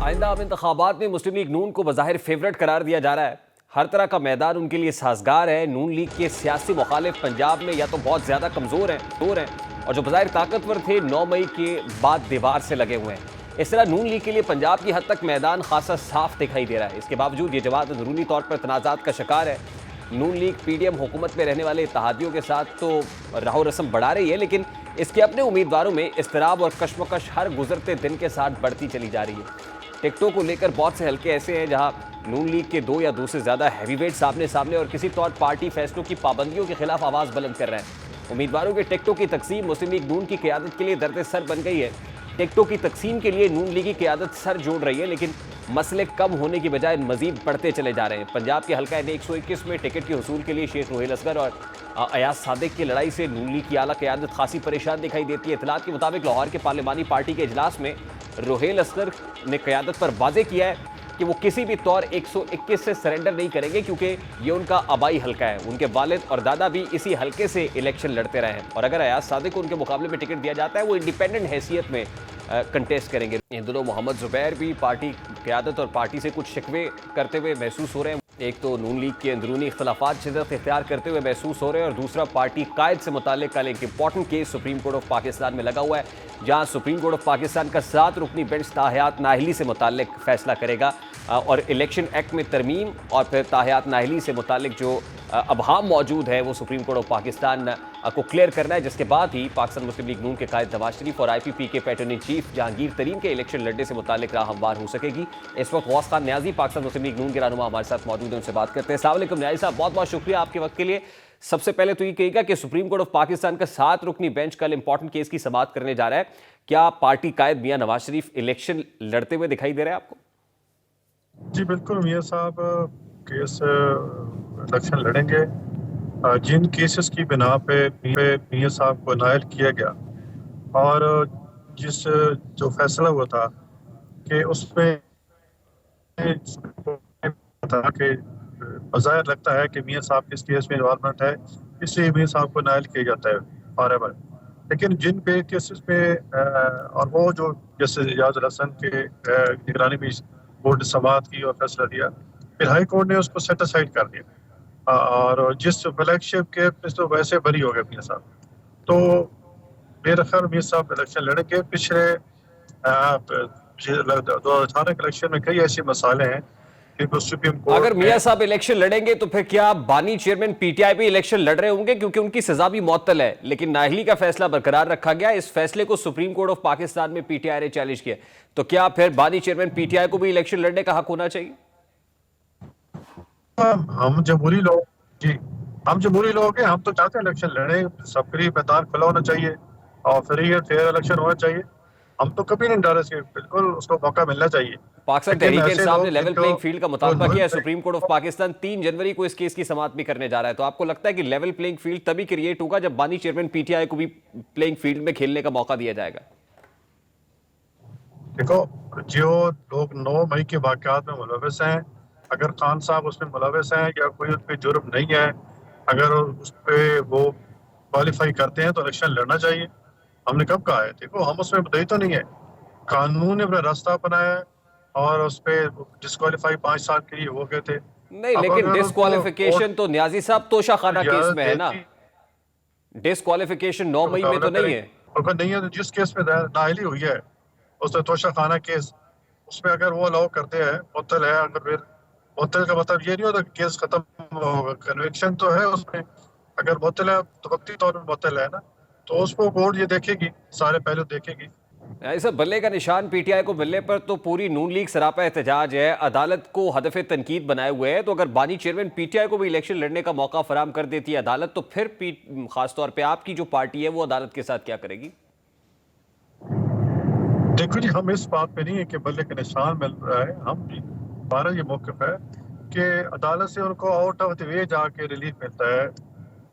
आइंदा आम इंतखाबात में मुस्लिम लीग नून को बज़ाहिर फेवरेट करार दिया जा रहा है। हर तरह का मैदान उनके लिए साजगार है। नून लीग के सियासी मुखालिफ पंजाब में या तो बहुत ज़्यादा कमज़ोर हैं और जो बज़ाहिर ताकतवर थे 9 मई के बाद दीवार से लगे हुए हैं। इस तरह नून लीग के लिए पंजाब की हद तक मैदान खासा साफ दिखाई दे रहा है। इसके बावजूद ये जमात अंदरूनी तौर पर तनाज़ात का शिकार है। नून लीग पीडीएम हुकूमत में रहने वाले इत्तेहादियों के साथ तो राहो रस्म बढ़ा रही है, लेकिन इसके अपने उम्मीदवारों में इस्तराब और कशमकश हर गुजरते दिन के साथ बढ़ती चली जा रही है। टिकटों को लेकर बहुत से हल्के ऐसे हैं जहां नून लीग के 2 या 2 से ज्यादा हैवीवेट सामने और किसी तौर पार्टी फैसलों की पाबंदियों के खिलाफ आवाज बुलंद कर रहे हैं। उम्मीदवारों के टिकटों की तकसीम मुस्लिम लीग नून की क़यादत के लिए दर्द सर बन गई है। टिकटों की तकसीम के लिए नून लीग की क़यादत सर जोड़ रही है, लेकिन मसले कम होने की बजाय मजीद बढ़ते चले जा रहे हैं। पंजाब के हल्का 121 में टिकट के हुसूल के लिए शेख रोहेल असगर और अयाज सादिक की लड़ाई से नून लीग की आला क़यादत खासी परेशान दिखाई देती है। इतलात के मुताबिक लाहौर के पार्लिमानी पार्टी के इजलास में रोहेल असगर ने क़यादत पर वाज़ेह किया है कि वो किसी भी तौर 121 से सरेंडर नहीं करेंगे, क्योंकि ये उनका आबाई हल्का है। उनके वालिद और दादा भी इसी हल्के से इलेक्शन लड़ते रहे हैं और अगर अयाज सादिक को उनके मुकाबले में टिकट दिया जाता है वो इंडिपेंडेंट हैसियत में कंटेस्ट करेंगे। इन दोनों मोहम्मद जुबैर भी पार्टी क़यादत और पार्टी से कुछ शिकवे करते हुए महसूस हो रहे हैं। एक तो नून लीग के अंदरूनी इख्तलाफात शिद्दत इख्तियार करते हुए महसूस हो रहे हैं और दूसरा पार्टी कायद से मुताल्लिक कल एक important case supreme court of Pakistan में लगा हुआ है, जहां सुप्रीम कोर्ट ऑफ पाकिस्तान का 7 रुकनी बेंच ताहयात नाअहली से मुताल्लिक फैसला करेगा और इलेक्शन एक्ट में तरमीम और फिर ताहयात नाअहली से मुताल्लिक जो अबहाम मौजूद है वो सुप्रीम कोर्ट ऑफ पाकिस्तान को क्लियर करना है, जिसके बाद ही पाकिस्तान मुस्लिम लीग नून के कायद नवाज शरीफ और IPP के पैटर्न इन चीफ जहांगीर तरीन के इलेक्शन लड़ने से मुताल्लिक राह हमवार हो सकेगी। इस वक्त गौस खान न्याजी पाकिस्तान मुस्लिम लीग नून के रहनुमा हमारे साथ मौजूद हैं, उनसे बात करते हैं। अस्सलाम वालेकुम न्याजी साहब, बहुत बहुत शुक्रिया आपके वक्त के लिए। सबसे पहले तो ये कहिएगा कि सुप्रीम कोर्ट ऑफ पाकिस्तान का 7 रुकनी बेंच कल इंपॉर्टेंट केस की समाअत करने जा रहा है। क्या पार्टी कायद मियां नवाज शरीफ इलेक्शन लड़ते हुए दिखाई दे रहे हैं आपको? जी बिल्कुल, मियां साहब केस इलेक्शन लड़ेंगे। जिन केसेस की बिना पे मियां साहब को नायल किया गया और जिस जो फैसला हुआ था कि उसमें था कि बज़ाहिर लगता है कि मियां साहब के इस केस में इन्वॉल्वमेंट है, इसलिए मियां साहब को नायल किया जाता है फॉरएवर। लेकिन जिन पे केसेस पे और वो जो जैसे इजाज़ हसन के निगरानी में बोर्ड समाअत की और फैसला दिया, फिर हाई कोर्ट ने उसको सेट असाइड कर दिया और जिस फ्लैगशिप के तो वैसे बरी हो गए मियां साहब। तो मेरा ख्याल मियां साहब इलेक्शन लड़ेंगे। पिछले 2018 के इलेक्शन में कई ऐसे मसाले हैं कि सुप्रीम कोर्ट अगर मियां साहब इलेक्शन लड़ेंगे तो फिर क्या बानी चेयरमैन PTI भी इलेक्शन लड़ रहे होंगे, क्योंकि उनकी सजा भी मुअत्तल है, लेकिन नाअहली का फैसला बरकरार रखा गया। इस फैसले को सुप्रीम कोर्ट ऑफ पाकिस्तान में PTI ने चैलेंज किया, तो क्या फिर बानी चेयरमैन PTI को भी इलेक्शन लड़ने का हक होना चाहिए? हम जमहूरी लोग जी हम जमहूरी लोग हैं, हम तो चाहते हैं इलेक्शन लड़े, सबके लिए मैदान खुला होना चाहिए और फ्री एंड फेयर इलेक्शन होना चाहिए। हम तो कभी नहीं डरे से, बिल्कुल उसको मौका मिलना चाहिए। पाकिस्तान लेकिन तहरीक ऐसे इंसाफ ने लोग लेवल जिनको प्लेइंग फील्ड का मुतालबा किया है। जो सुप्रीम कोर्ट ऑफ पाकिस्तान 3 जनवरी को इस केस की समाअत भी करने जा रहा है, तो आपको लगता है कि लेवल प्लेइंग फील्ड तभी क्रिएट होगा जब बानी चेयरमैन PTI को भी प्लेइंग फील्ड में खेलने का मौका दिया जाएगा? देखो, जो लोग 9 मई के वाकयात में मुलविस हैं, अगर खान साहब उसमें मुलविस हैं या कोई उन पे जुर्म नहीं है, अगर उस पे वो क्वालिफाई करते हैं तो इलेक्शन लड़ना चाहिए। हमने कब कहा है? देखो, हम उसमें मुद्दई तो नहीं है, कानून ने अपना रास्ता अपनाया है और उस पे डिस्क्वालीफाई 5 साल के लिए हो गए थे। नहीं, अब लेकिन अगर उनको डिस्क्वालिफिकेशन तो न्याजी साहब तोशा खाना केस इजाजत में है ना। देती डिस्क्वालिफिकेशन 9 मई में तो नहीं है। अगर नहीं है तो जिस केस में नाअहली हुई है, उसने तोशा खाना केस, उसमें अगर वो अलाउ करते हैं, मुअत्तल है, अगर फिर मुअत्तल का मतलब ये नहीं होता कि केस खत्म होगा। कन्विक्शन तो है उसमें, अगर मुअत्तल है तो वक्ती तौर पर मुअत्तल है ना, तो उसको कोर्ट ये देखेगी, सारे पहलू देखेगी। ऐसा बल्ले का निशान PTI को मिलने पर तो पूरी नून लीग सरापा एहतजाज है, अदालत को हदफ तनकीद बनाए हुए है। तो अगर बानी चेयरमैन PTI को भी इलेक्शन लड़ने का मौका फराम कर देती है अदालत, तो फिर खासतौर पर आपकी जो पार्टी है वो अदालत के साथ क्या करेगी? देखो जी, हम इस बात पे नहीं है कि बल्ले का निशान मिल रहा है। हमारा ये मौक़िफ़ है कि अदालत से उनको आउट ऑफ द वे जाके रिलीफ मिलता है।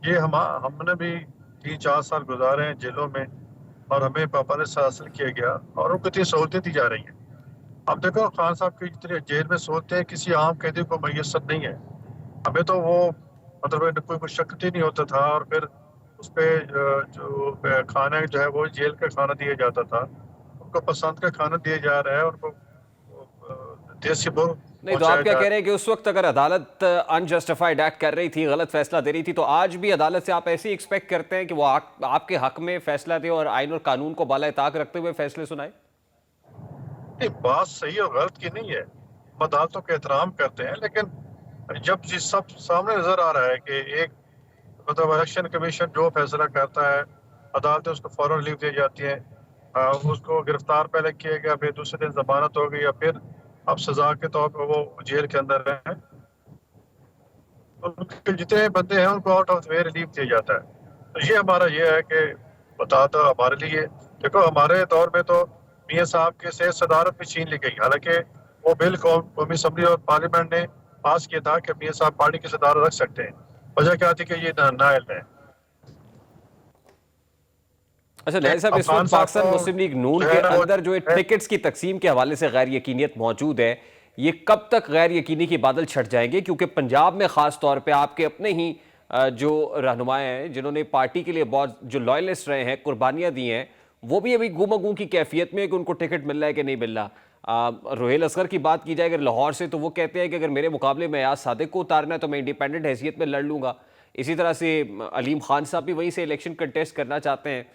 ये हमने भी 3-4 साल गुजारे हैं जेलों में और हमें परमिशन हासिल किया गया और उनको इतनी सहूलतें दी जा रही हैं। अब देखो, खान साहब की जितनी जेल में सहूलतें किसी आम कैदी को मैसर नहीं है। हमें तो वो मतलब कोई मुशक्कत ही नहीं होता था और फिर उस पर जो खाना जो है वो जेल का खाना दिया जाता था, उनको पसंद का खाना दिया जा रहा है, उनको देसी बुर नहीं तो आप पहुंचाया क्या जा कह रहे हैं कि उस वक्त अगर अदालत अनजस्टिफाइड एक्ट कर रही थी, गलत फैसला दे रही थी, तो आज भी अदालत से आप ऐसे ही एक्सपेक्ट करते हैं कि वो आपके हक में फैसला दे और आइन और कानून को बाला ताक रखते हुए फैसले सुनाए? नहीं, बात सही और गलत की नहीं है। हम अदालतों का एहतराम करते हैं, लेकिन जब जिस सब सामने नजर आ रहा है कि एक मतलब इलेक्शन कमीशन जो फैसला करता है, अदालतें उसको फौरन रिलीफ दी जाती है। उसको गिरफ्तार पहले किया गया, फिर दूसरे दिन जमानत हो गई, या फिर अब सजा के तौर पर वो जेल के अंदर है। उनके जितने बंदे हैं उनको आउट ऑफ वे रिलीफ दिया जाता है। तो ये हमारा ये है कि बता दो हमारे लिए, देखो हमारे दौर में तो मियाँ साहब के से सदारत भी छीन ली गई, हालांकि वो बिल कौमी असम्बली और पार्लियामेंट ने पास किया था कि मियाँ साहब पार्टी की सदारत रख सकते हैं। वजह क्या थी कि ये नाअहल है। अच्छा लहर साहब, अब इस खान वक्त साहब पाकिस्तान को मुस्लिम लीग नून जो के है ना वो अंदर जो टिकट्स की तकसीम के हवाले से गैर यकीनियत मौजूद है, ये कब तक गैर यकीनी के बादल छट जाएंगे? क्योंकि पंजाब में खास तौर पे आपके अपने ही जो रहनुमाएं हैं जिन्होंने पार्टी के लिए बहुत जो लॉयलिस्ट रहे हैं, कुर्बानियां दी हैं, वो भी अभी गुमगू की कैफियत में है कि उनको टिकट मिल रहा है कि नहीं मिल रहा। रोहेल असगर की बात की जाए अगर लाहौर से, तो वो कहते हैं कि अगर मेरे मुकाबले में याद सादिक को उतारना है तो मैं इंडिपेंडेंट हैसियत में लड़ लूंगा। इसी तरह से अलीम खान साहब भी वहीं से इलेक्शन कंटेस्ट करना चाहते हैं,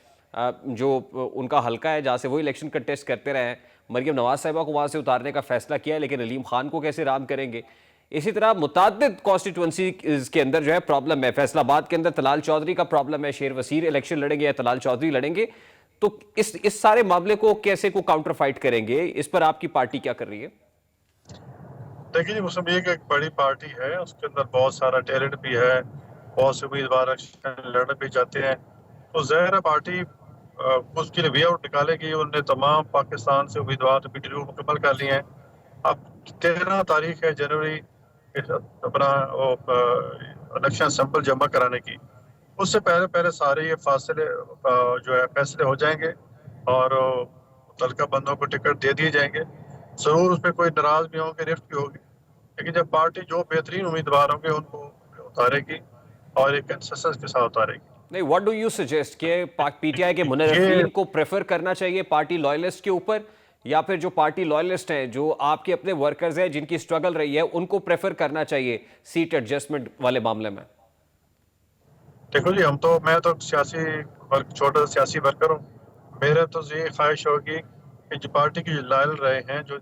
जो उनका हलका है जहाँ से वो इलेक्शन कंटेस्ट करते रहे हैं। मरियम नवाज साहिबा को वहाँ से उतारने का फैसला किया है, लेकिन अलीम खान को कैसे राम करेंगे? इसी तरह मुताद्दिद कॉन्स्टिट्यूंसी के अंदर जो है प्रॉब्लम है। फैसलाबाद के अंदर तलाल चौधरी का प्रॉब्लम है, शेर वसीर इलेक्शन लड़ेंगे या तलाल चौधरी लड़ेंगे? तो इस सारे मामले को कैसे को काउंटर फाइट करेंगे? इस पर आपकी पार्टी क्या कर रही है? देखिए जी, मुस्लिम लीग एक बड़ी पार्टी है, उसके अंदर बहुत सारा टैलेंट भी है, बहुत से उम्मीदवार इलेक्शन लड़ना भी चाहते हैं। तो ज़ाहिर है पार्टी उसके लिए वे आउट निकालेगी। उन्होंने तमाम पाकिस्तान से उम्मीदवार इंटरव्यू मुकम्मल कर लिए हैं। अब 13 तारीख है जनवरी अपना इलेक्शन सैंपल जमा कराने की। उससे पहले पहले सारे ये फासले जो है फैसले हो जाएंगे और मुतल्लिका बंदों को टिकट दे दिए जाएंगे। जरूर उसमें कोई नाराज भी होंगे, रिफ्ट भी होगी, लेकिन जब पार्टी जो बेहतरीन उम्मीदवार होंगे उनको उतारेगी और एक कंसेंसस के साथ उतारेगी। नहीं, व्हाट डू यू सजेस्ट कि पाक पीटीआई के ये मुनर्रिफीन को प्रेफर करना चाहिए पार्टी लॉयलिस्ट के ऊपर, या फिर जो पार्टी लॉयलिस्ट हैं, जो आपके अपने वर्कर्स हैं जिनकी स्ट्रगल रही है, उनको प्रेफर करना चाहिए सीट एडजस्टमेंट वाले मामले में? देखो जी, मैं तो सियासी वर्क छोटा सियासी वर्कर हूँ। मेरे तो ये ख्वाहिश होगी कि जो पार्टी की जो लायल रहे हैं, जो